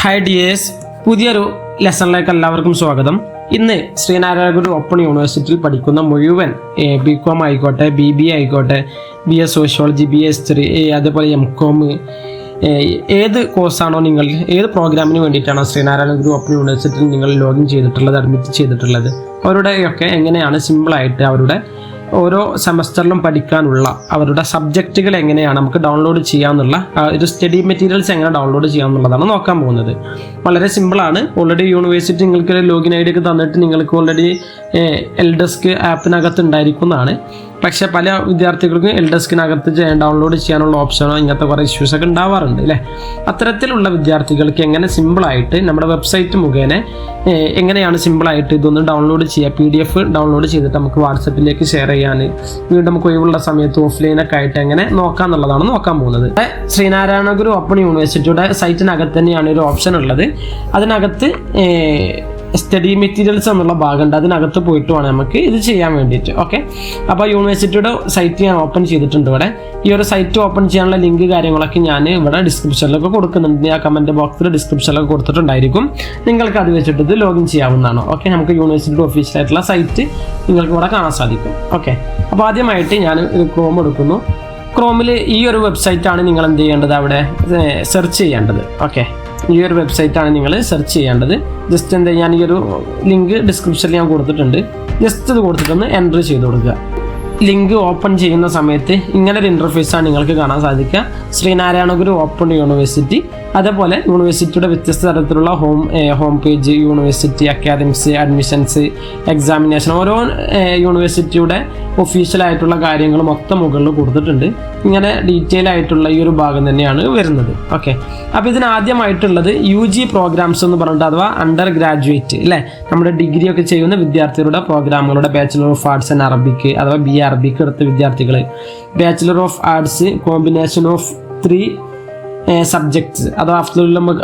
Hi dears, പുതിയൊരു ലെസണിലേക്ക് എല്ലാവർക്കും സ്വാഗതം. ഇന്ന് ശ്രീനാരായണ ഗുരു ഓപ്പൺ യൂണിവേഴ്സിറ്റിയിൽ പഠിക്കുന്ന മുഴുവൻ BCom ആയിക്കോട്ടെ, BBA ആയിക്കോട്ടെ, BA സോഷ്യോളജി, BA ഹിസ്റ്ററി, അതുപോലെ MCom, ഏത് കോഴ്സാണോ നിങ്ങൾ, ഏത് പ്രോഗ്രാമിന് വേണ്ടിയിട്ടാണോ ശ്രീനാരായണ ഗുരു ഓപ്പൺ യൂണിവേഴ്സിറ്റിയിൽ നിങ്ങൾ ലോഗിൻ ചെയ്തിട്ടുള്ളത്, അഡ്മിറ്റ് ചെയ്തിട്ടുള്ളത്, അവരുടെയൊക്കെ എങ്ങനെയാണ് സിമ്പിളായിട്ട് അവരുടെ ഓരോ സെമസ്റ്ററിലും പഠിക്കാനുള്ള അവരുടെ സബ്ജക്റ്റുകൾ എങ്ങനെയാണ് നമുക്ക് ഡൗൺലോഡ് ചെയ്യാമെന്നുള്ള ഒരു സ്റ്റഡി മെറ്റീരിയൽസ് എങ്ങനെ ഡൗൺലോഡ് ചെയ്യാമെന്നുള്ളതാണ് നോക്കാൻ പോകുന്നത്. വളരെ സിമ്പിളാണ്. ഓൾറെഡി യൂണിവേഴ്സിറ്റി നിങ്ങൾക്ക് ലോഗിൻ ഐ ഡി ഒക്കെ തന്നിട്ട് നിങ്ങൾക്ക് ഓൾറെഡി എൽഡെസ്ക് ആപ്പിനകത്ത് ഉണ്ടായിരിക്കുന്നതാണ്. പക്ഷേ പല വിദ്യാർത്ഥികൾക്കും എൽഡെസ്കിനകത്ത് ഡൗൺലോഡ് ചെയ്യാനുള്ള ഓപ്ഷനോ ഇങ്ങനത്തെ കുറേ ഇഷ്യൂസൊക്കെ ഉണ്ടാവാറുണ്ട് അല്ലേ. അത്തരത്തിലുള്ള വിദ്യാർത്ഥികൾക്ക് എങ്ങനെ സിമ്പിളായിട്ട് നമ്മുടെ വെബ്സൈറ്റ് മുഖേന എങ്ങനെയാണ് സിമ്പിളായിട്ട് ഇതൊന്ന് ഡൗൺലോഡ് ചെയ്യുക, PDF ഡൗൺലോഡ് ചെയ്തിട്ട് നമുക്ക് വാട്സപ്പിലേക്ക് ഷെയർ ചെയ്യാൻ, വീണ്ടും നമുക്ക് ഒഴിവുള്ള സമയത്ത് ഓഫ്ലൈനൊക്കെ ആയിട്ട് എങ്ങനെ നോക്കാം എന്നുള്ളതാണ് നോക്കാൻ പോകുന്നത്. ശ്രീനാരായണ ഗുരു ഓപ്പൺ യൂണിവേഴ്സിറ്റിയുടെ സൈറ്റിനകത്ത് തന്നെയാണ് ഒരു ഓപ്ഷൻ ഉള്ളത്. അതിനകത്ത് സ്റ്റഡി മെറ്റീരിയൽസ് എന്നുള്ള ഭാഗമുണ്ട്. അതിനകത്ത് പോയിട്ട് വേണം നമുക്ക് ഇത് ചെയ്യാൻ വേണ്ടിയിട്ട്. ഓക്കെ, അപ്പോൾ യൂണിവേഴ്സിറ്റിയുടെ സൈറ്റ് ഞാൻ ഓപ്പൺ ചെയ്തിട്ടുണ്ട്. ഇവിടെ ഈ ഒരു സൈറ്റ് ഓപ്പൺ ചെയ്യാനുള്ള ലിങ്ക് കാര്യങ്ങളൊക്കെ ഞാൻ ഇവിടെ ഡിസ്ക്രിപ്ഷനിലൊക്കെ കൊടുക്കുന്നുണ്ട്. ആ കമൻറ്റ് ബോക്സിൽ ഡിസ്ക്രിപ്ഷനിലൊക്കെ കൊടുത്തിട്ടുണ്ടായിരിക്കും. നിങ്ങൾക്ക് അത് വെച്ചിട്ട് ഇത് ലോഗിൻ ചെയ്യാവുന്നതാണ്. ഓക്കെ, നമുക്ക് യൂണിവേഴ്സിറ്റിയുടെ ഒഫീഷ്യലായിട്ടുള്ള സൈറ്റ് നിങ്ങൾക്ക് ഇവിടെ കാണാൻ സാധിക്കും. ഓക്കെ, അപ്പോൾ ആദ്യമായിട്ട് ഞാൻ ക്രോം എടുക്കുന്നു. ക്രോമിൽ ഈ ഒരു വെബ്സൈറ്റാണ് നിങ്ങൾ എന്ത് ചെയ്യേണ്ടത്, അവിടെ സെർച്ച് ചെയ്യേണ്ടത്. ഓക്കെ, ഈ ഒരു വെബ്സൈറ്റാണ് നിങ്ങൾ സെർച്ച് ചെയ്യേണ്ടത്. ജസ്റ്റ് എന്താ, ഞാൻ ഈ ഒരു ലിങ്ക് ഡിസ്ക്രിപ്ഷനിൽ ഞാൻ കൊടുത്തിട്ടുണ്ട്. ജസ്റ്റ് ഇത് കൊടുത്തിട്ടൊന്ന് എൻ്റർ ചെയ്ത് കൊടുക്കുക. ലിങ്ക് ഓപ്പൺ ചെയ്യുന്ന സമയത്ത് ഇങ്ങനൊരു ഇൻ്റർഫേസാണ് നിങ്ങൾക്ക് കാണാൻ സാധിക്കുക. ശ്രീനാരായണ ഗുരു ഓപ്പൺ യൂണിവേഴ്സിറ്റി, അതേപോലെ യൂണിവേഴ്സിറ്റിയുടെ വ്യത്യസ്ത തരത്തിലുള്ള home page, university academics, admissions, examination, ഓരോ യൂണിവേഴ്സിറ്റിയുടെ ഒഫീഷ്യലായിട്ടുള്ള കാര്യങ്ങൾ മൊത്തം മുകളിൽ കൊടുത്തിട്ടുണ്ട്. ഇങ്ങനെ ഡീറ്റെയിൽ ആയിട്ടുള്ള ഈ ഒരു ഭാഗം തന്നെയാണ് വരുന്നത്. ഓക്കെ, അപ്പോൾ ഇതിനാദ്യമായിട്ടുള്ളത് UG പ്രോഗ്രാംസ് എന്ന് പറഞ്ഞിട്ട്, അഥവാ അണ്ടർ ഗ്രാജുവേറ്റ് അല്ലേ, നമ്മുടെ ഡിഗ്രി ഒക്കെ ചെയ്യുന്ന വിദ്യാർത്ഥികളുടെ പ്രോഗ്രാമുകളുടെ bachelor of arts and Arabic അഥവാ BA അറബിക് എടുത്ത വിദ്യാർത്ഥികൾ, bachelor of arts combination of 3 subjects അഥവാ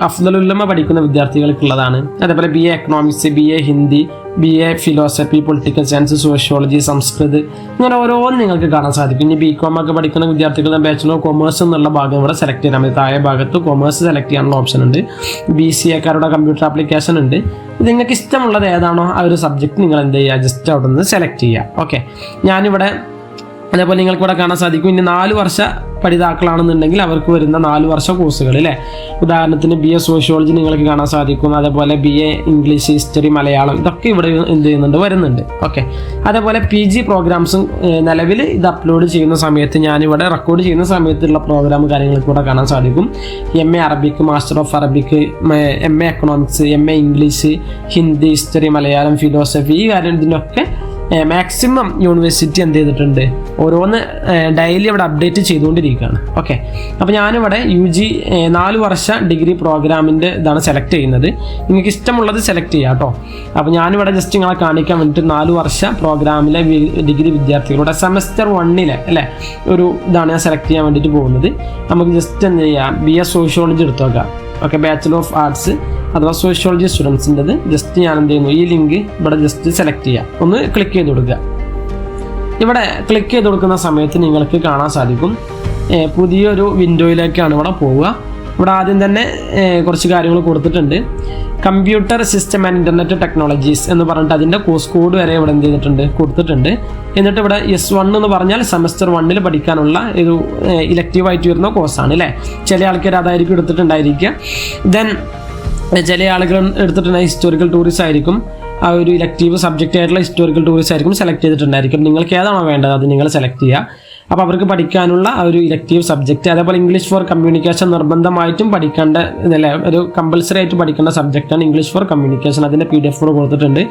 അഫ്ദലുല്ലമ പഠിക്കുന്ന വിദ്യാർത്ഥികൾക്കുള്ളതാണ്. അതേപോലെ BA economics, BA Hindi, BA philosophy, political science, sociology, Sanskrit, ഇങ്ങനെ ഓരോന്നും നിങ്ങൾക്ക് കാണാൻ സാധിക്കും. ഇനി BCom ഒക്കെ പഠിക്കുന്ന വിദ്യാർത്ഥികളുടെ ബാച്ചിലർ കൊമേഴ്സ് എന്നുള്ള ഭാഗം ഇവിടെ സെലക്ട് ചെയ്യാൻ മതി. താഴെ ഭാഗത്ത് കൊമേഴ്സ് സെലക്ട് ചെയ്യാനുള്ള ഓപ്ഷൻ ഉണ്ട്. BCAക്കാരുടെ കമ്പ്യൂട്ടർ ആപ്ലിക്കേഷൻ ഉണ്ട്. നിങ്ങൾക്ക് ഇഷ്ടമുള്ളത് ഏതാണോ ആ ഒരു സബ്ജക്റ്റ് നിങ്ങൾ എന്ത് ചെയ്യുക, ജസ്റ്റ് അവിടെ നിന്ന് സെലക്ട് ചെയ്യുക. ഓക്കെ, ഞാനിവിടെ അതേപോലെ നിങ്ങൾക്ക് ഇവിടെ കാണാൻ സാധിക്കും. ഇനി 4 വർഷ പഠിതാക്കളാണെന്നുണ്ടെങ്കിൽ അവർക്ക് വരുന്ന 4 വർഷ കോഴ്സുകൾ അല്ലേ. ഉദാഹരണത്തിന് BA സോഷ്യോളജി നിങ്ങൾക്ക് കാണാൻ സാധിക്കും. അതേപോലെ BA ഇംഗ്ലീഷ്, ഹിസ്റ്ററി, മലയാളം, ഇതൊക്കെ ഇവിടെ എന്ത് ചെയ്യുന്നുണ്ട്, വരുന്നുണ്ട്. ഓക്കെ, അതേപോലെ PG പ്രോഗ്രാംസും നിലവിൽ ഇത് അപ്ലോഡ് ചെയ്യുന്ന സമയത്ത്, ഞാനിവിടെ റെക്കോർഡ് ചെയ്യുന്ന സമയത്തുള്ള പ്രോഗ്രാം കാര്യങ്ങൾക്ക് ഇവിടെ കാണാൻ സാധിക്കും. MA Arabic, master of Arabic, MA economics, MA English, Hindi, history, Malayalam, philosophy, ഈ കാര്യത്തിനൊക്കെ മാക്സിമം യൂണിവേഴ്സിറ്റി എന്ത് ചെയ്തിട്ടുണ്ട്, ഓരോന്ന് ഡെയിലി ഇവിടെ അപ്ഡേറ്റ് ചെയ്തുകൊണ്ടിരിക്കുകയാണ്. ഓക്കെ, അപ്പോൾ ഞാനിവിടെ UG 4 വർഷ ഡിഗ്രി പ്രോഗ്രാമിൻ്റെ ഇതാണ് സെലക്ട് ചെയ്യുന്നത്. നിങ്ങൾക്ക് ഇഷ്ടമുള്ളത് സെലക്ട് ചെയ്യാം കേട്ടോ. അപ്പോൾ ഞാനിവിടെ ജസ്റ്റ് നിങ്ങളെ കാണിക്കാൻ വേണ്ടിയിട്ട് 4 വർഷ പ്രോഗ്രാമിലെ ഡിഗ്രി വിദ്യാർത്ഥികളുടെ സെമസ്റ്റർ 1 അല്ലേ ഒരു ഇതാണ് ഞാൻ സെലക്ട് ചെയ്യാൻ വേണ്ടിയിട്ട് പോകുന്നത്. നമുക്ക് ജസ്റ്റ് എന്ത് ചെയ്യാം, BA സോഷ്യോളജി എടുത്തു നോക്കാം. ഓക്കെ, ബാച്ചിലർ ഓഫ് ആർട്സ് അഥവാ സോഷ്യോളജി സ്റ്റുഡൻസിൻ്റെത് ജസ്റ്റ് ഞാൻ എന്ത് ചെയ്യുന്നു, ഈ ലിങ്ക് ഇവിടെ ജസ്റ്റ് സെലക്ട് ചെയ്യാം. ഒന്ന് ക്ലിക്ക് ചെയ്ത് കൊടുക്കുക. ഇവിടെ ക്ലിക്ക് ചെയ്ത് കൊടുക്കുന്ന സമയത്ത് നിങ്ങൾക്ക് കാണാൻ സാധിക്കും പുതിയൊരു വിൻഡോയിലേക്കാണ് ഇവിടെ പോവുക. ഇവിടെ ആദ്യം തന്നെ കുറച്ച് കാര്യങ്ങൾ കൊടുത്തിട്ടുണ്ട്. Computer system and internet technologies എന്ന് പറഞ്ഞിട്ട് അതിൻ്റെ കോഴ്സ് കോഡ് വരെ ഇവിടെ എന്ത് ചെയ്തിട്ടുണ്ട്, കൊടുത്തിട്ടുണ്ട്. എന്നിട്ട് ഇവിടെ S1 എന്ന് പറഞ്ഞാൽ സെമസ്റ്റർ 1 പഠിക്കാനുള്ള ഒരു ഇലക്റ്റീവായിട്ട് വരുന്ന കോഴ്സാണ് അല്ലേ. ചില ആൾക്കാർ അതായിരിക്കും എടുത്തിട്ടുണ്ടായിരിക്കുക. ദെൻ ചില ആളുകൾ എടുത്തിട്ടുണ്ടെങ്കിൽ ഹിസ്റ്റോറിക്കൽ ടൂറിസം ആയിരിക്കും, ആ ഒരു ഇലക്റ്റീവ് സബ്ജക്റ്റ് ആയിട്ടുള്ള ഹിസ്റ്റോറിക്കൽ ടൂറിസം ആയിരിക്കും സെലക്ട് ചെയ്തിട്ടുണ്ടായിരിക്കും. നിങ്ങൾക്ക് ഏതാണോ വേണ്ടത് അത് നിങ്ങൾ സെലക്ട് ചെയ്യുക. അപ്പോൾ അവർക്ക് പഠിക്കാനുള്ള ആ ഒരു ഇലക്റ്റീവ് സബ്ജക്റ്റ്. അതേപോലെ ഇംഗ്ലീഷ് ഫോർ കമ്മ്യൂണിക്കേഷൻ നിർബന്ധമായിട്ടും പഠിക്കേണ്ട ഇതല്ലേ, ഒരു കമ്പൽസറി ആയിട്ട് പഠിക്കേണ്ട സബ്ജക്റ്റാണ് ഇംഗ്ലീഷ് ഫോർ കമ്മ്യൂണിക്കേഷൻ. അതിൻ്റെ PDF കൊടുത്തിട്ടുണ്ട്.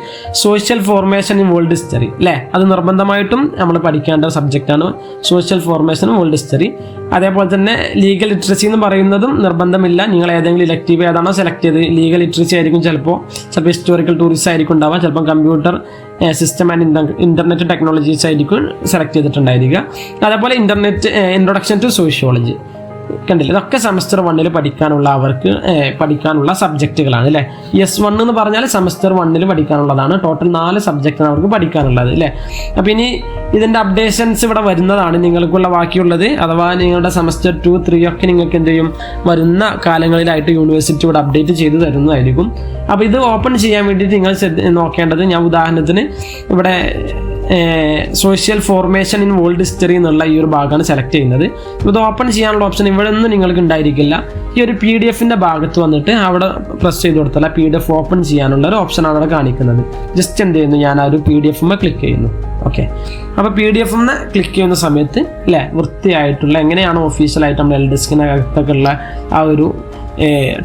Social formation in world history അല്ലേ, അത് നിർബന്ധമായിട്ടും നമ്മൾ പഠിക്കേണ്ട സബ്ജക്റ്റാണ് സോഷ്യൽ ഫോർമേഷൻ വേൾഡ് ഹിസ്റ്ററി. അതേപോലെ തന്നെ ലീഗൽ ലിറ്ററസി എന്ന് പറയുന്നതും നിർബന്ധമില്ല. നിങ്ങൾ ഏതെങ്കിലും ഇലക്റ്റീവ് ഏതാണോ സെലക്ട് ചെയ്ത്, ലീഗൽ ലിറ്ററസി ആയിരിക്കും ചിലപ്പോൾ ഹിസ്റ്റോറിക്കൽ ടൂറിസം ആയിരിക്കും ഉണ്ടാവുക, ചിലപ്പോൾ computer system and internet technologies ആയിരിക്കും സെലക്ട് ചെയ്തിട്ടുണ്ടായിരിക്കുക. അതേപോലെ ഇൻട്രൊഡക്ഷൻ ടു സോഷ്യോളജി കണ്ടില്ല, ഇതൊക്കെ സെമസ്റ്റർ 1 പഠിക്കാനുള്ള സബ്ജക്റ്റുകളാണ് അല്ലേ. S1 എന്ന് പറഞ്ഞാൽ സെമസ്റ്റർ 1 പഠിക്കാനുള്ളതാണ്. ടോട്ടൽ 4 സബ്ജക്റ്റാണ് അവർക്ക് പഠിക്കാനുള്ളത് അല്ലേ. അപ്പം ഇനി ഇതിൻ്റെ അപ്ഡേഷൻസ് ഇവിടെ വരുന്നതാണ് നിങ്ങൾക്കുള്ള ബാക്കിയുള്ളത്. അഥവാ നിങ്ങളുടെ സെമസ്റ്റർ 2, 3 ഒക്കെ നിങ്ങൾക്ക് എന്ത് ചെയ്യും, വരുന്ന കാലങ്ങളിലായിട്ട് യൂണിവേഴ്സിറ്റി ഇവിടെ അപ്ഡേറ്റ് ചെയ്ത് തരുന്നതായിരിക്കും. അപ്പോൾ ഇത് ഓപ്പൺ ചെയ്യാൻ വേണ്ടിയിട്ട് നിങ്ങൾ നോക്കേണ്ടത്, ഞാൻ ഉദാഹരണത്തിന് ഇവിടെ social formation in world history എന്നുള്ള ഈ ഒരു ഭാഗമാണ് സെലക്ട് ചെയ്യുന്നത്. ഇത് ഓപ്പൺ ചെയ്യാനുള്ള ഓപ്ഷൻ ഇവിടെ ഒന്നും നിങ്ങൾക്ക് ഉണ്ടായിരിക്കില്ല. ഈ ഒരു PDF-ൻ്റെ ഭാഗത്ത് വന്നിട്ട് അവിടെ പ്രസ് ചെയ്ത് കൊടുത്താൽ PDF ഓപ്പൺ ചെയ്യാനുള്ള ഒരു ഓപ്ഷനാണ് അവിടെ കാണിക്കുന്നത്. ജസ്റ്റ് എന്ത് ചെയ്യുന്നു, ഞാൻ ആ ഒരു PDF-മ്മ ക്ലിക്ക് ചെയ്യുന്നു. ഓക്കെ, അപ്പോൾ PDF-ന്ന് ക്ലിക്ക് ചെയ്യുന്ന സമയത്ത് അല്ലേ, വൃത്തിയായിട്ടുള്ള എങ്ങനെയാണ് ഒഫീഷ്യലായിട്ട് നമ്മുടെ എൽഡെസ്കിനകത്തൊക്കെ ഉള്ള ആ ഒരു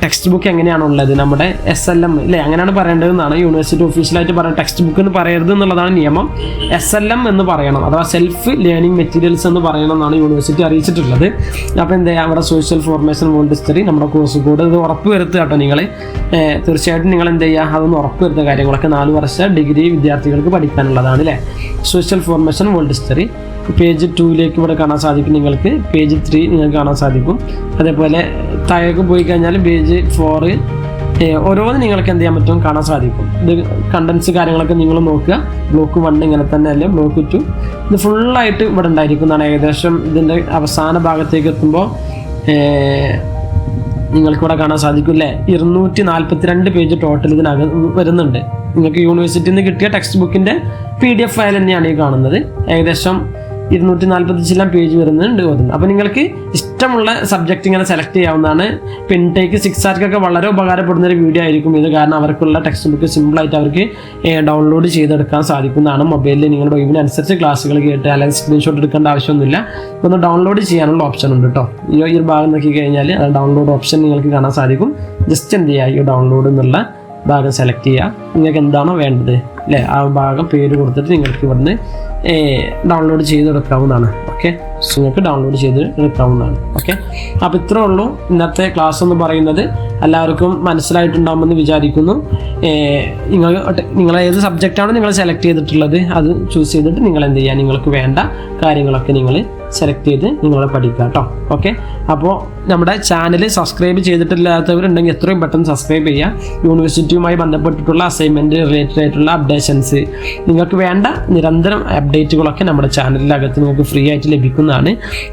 ടെക്സ്റ്റ് ബുക്ക് എങ്ങനെയാണുള്ളത്, നമ്മുടെ SLM അല്ലേ, അങ്ങനെയാണ് പറയേണ്ടതെന്നാണ് യൂണിവേഴ്സിറ്റി ഒഫീഷ്യലായിട്ട് പറയുന്നത്. ടെക്സ്റ്റ് ബുക്ക് എന്ന് പറയരുത് എന്നുള്ളതാണ് നിയമം. SLM എന്ന് പറയണം, അഥവാ സെൽഫ് ലേണിംഗ് മെറ്റീരിയൽസ് എന്ന് പറയണം എന്നാണ് യൂണിവേഴ്സിറ്റി അറിയിച്ചിട്ടുള്ളത്. അപ്പോൾ എന്താ ചെയ്യുക, അവിടെ സോഷ്യൽ ഫോർമേഷൻ വേൾഡ് ഹിസ്റ്ററി നമ്മുടെ കോഴ്സ് കോഡ് ഇത് ഉറപ്പ് വരുത്തുക കേട്ടോ. നിങ്ങൾ തീർച്ചയായിട്ടും നിങ്ങൾ എന്ത് ചെയ്യുക, അതൊന്ന് ഉറപ്പ് വരുത്തുക. കാര്യങ്ങളൊക്കെ 4 വർഷ ഡിഗ്രി വിദ്യാർത്ഥികൾക്ക് പഠിക്കാനുള്ളതാണ് അല്ലേ. Social formation world history page 2 ഇവിടെ കാണാൻ സാധിക്കും, നിങ്ങൾക്ക് പേജ് 3 നിങ്ങൾക്ക് കാണാൻ സാധിക്കും. അതേപോലെ താഴേക്ക് പോയി കഴിഞ്ഞാൽ പേജ് 4 ഓരോന്നും നിങ്ങൾക്ക് എന്ത് ചെയ്യാൻ പറ്റും, കാണാൻ സാധിക്കും. ഇത് കണ്ടൻസ് കാര്യങ്ങളൊക്കെ നിങ്ങൾ നോക്കുക. ബ്ലോക്ക് 1 ഇങ്ങനെ തന്നെ അല്ലേ, ബ്ലോക്ക് 2 ഇത് ഫുള്ളായിട്ട് ഇവിടെ ഉണ്ടായിരിക്കുന്നതാണ്. ഏകദേശം ഇതിൻ്റെ അവസാന ഭാഗത്തേക്ക് എത്തുമ്പോൾ നിങ്ങൾക്കിവിടെ കാണാൻ സാധിക്കും അല്ലേ, 242 പേജ് ടോട്ടൽ ഇതിനകം വരുന്നുണ്ട്. നിങ്ങൾക്ക് യൂണിവേഴ്സിറ്റിയിൽ നിന്ന് കിട്ടിയ ടെക്സ്റ്റ് ബുക്കിൻ്റെ PDF ഫയൽ തന്നെയാണ് ഈ കാണുന്നത്. ഏകദേശം 245 പേജ് വരുന്നുണ്ട്. അപ്പോൾ നിങ്ങൾക്ക് ഇഷ്ടമുള്ള സബ്ജക്റ്റ് ഇങ്ങനെ സെലക്ട് ചെയ്യാവുന്നതാണ്. ഇൻടേക്ക് 6 വളരെ ഉപകാരപ്പെടുന്ന ഒരു വീഡിയോ ആയിരിക്കും ഇത്. കാരണം അവർക്കുള്ള ടെക്സ്റ്റ് ബുക്ക് സിമ്പിളായിട്ട് അവർക്ക് ഡൗൺലോഡ് ചെയ്തെടുക്കാൻ സാധിക്കുന്നതാണ്. മൊബൈലിൽ നിങ്ങളുടെ ഒഴിവിനനുസരിച്ച് ക്ലാസ്സുകൾ കേട്ട് അല്ലെങ്കിൽ സ്ക്രീൻഷോട്ട് എടുക്കേണ്ട ആവശ്യമൊന്നുമില്ല. ഒന്ന് ഡൗൺലോഡ് ചെയ്യാനുള്ള ഓപ്ഷൻ ഉണ്ട് കേട്ടോ. ഈ ഒരു ഭാഗം നോക്കി കഴിഞ്ഞാൽ ഡൗൺലോഡ് ഓപ്ഷൻ നിങ്ങൾക്ക് കാണാൻ സാധിക്കും. ജസ്റ്റ് എന്ത് ചെയ്യുക, ഈ ഡൗൺലോഡ് എന്നുള്ള ഭാഗം സെലക്ട് ചെയ്യുക. നിങ്ങൾക്ക് എന്താണോ വേണ്ടത് അല്ലേ, ആ ഭാഗം പേര് കൊടുത്തിട്ട് നിങ്ങൾക്ക് ഇവിടുന്ന് ഡൗൺലോഡ് ചെയ്തെടുക്കാവുന്നതാണ്. ഓക്കെ, നിങ്ങൾക്ക് ഡൗൺലോഡ് ചെയ്ത് എടുക്കാവുന്നതാണ്. ഓക്കെ, അപ്പോൾ ഇത്രേ ഉള്ളൂ ഇന്നത്തെ ക്ലാസ് എന്ന് പറയുന്നത്. എല്ലാവർക്കും മനസ്സിലായിട്ടുണ്ടാകുമെന്ന് വിചാരിക്കുന്നു. നിങ്ങൾ ഏത് സബ്ജക്റ്റാണ് നിങ്ങൾ സെലക്ട് ചെയ്തിട്ടുള്ളത് അത് ചൂസ് ചെയ്തിട്ട് നിങ്ങൾ എന്ത് ചെയ്യുക, നിങ്ങൾക്ക് വേണ്ട കാര്യങ്ങളൊക്കെ നിങ്ങൾ സെലക്ട് ചെയ്ത് നിങ്ങൾ പഠിക്കുക കേട്ടോ. ഓക്കെ, അപ്പോൾ നമ്മുടെ ചാനൽ സബ്സ്ക്രൈബ് ചെയ്തിട്ടില്ലാത്തവരുണ്ടെങ്കിൽ എത്രയും പെട്ടെന്ന് സബ്സ്ക്രൈബ് ചെയ്യുക. യൂണിവേഴ്സിറ്റിയുമായി ബന്ധപ്പെട്ടിട്ടുള്ള അസൈൻമെൻറ്റ് റിലേറ്റഡ് ആയിട്ടുള്ള അപ്ഡേഷൻസ്, നിങ്ങൾക്ക് വേണ്ട നിരന്തരം അപ്ഡേറ്റുകളൊക്കെ നമ്മുടെ ചാനലിനകത്ത് നിങ്ങൾക്ക് ഫ്രീ ആയിട്ട് ലഭിക്കുന്നതാണ്.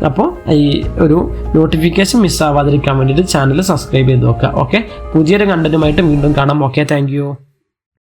അപ്പോൾ ഈ ഒരു നോട്ടിഫിക്കേഷൻ മിസ്സാവാതിരിക്കാൻ വേണ്ടിയിട്ട് ചാനൽ സബ്സ്ക്രൈബ് ചെയ്ത് നോക്കുക. ഓക്കെ, പുതിയൊരു കണ്ടന്റുമായിട്ട് വീണ്ടും കാണാം. Okay, thank you.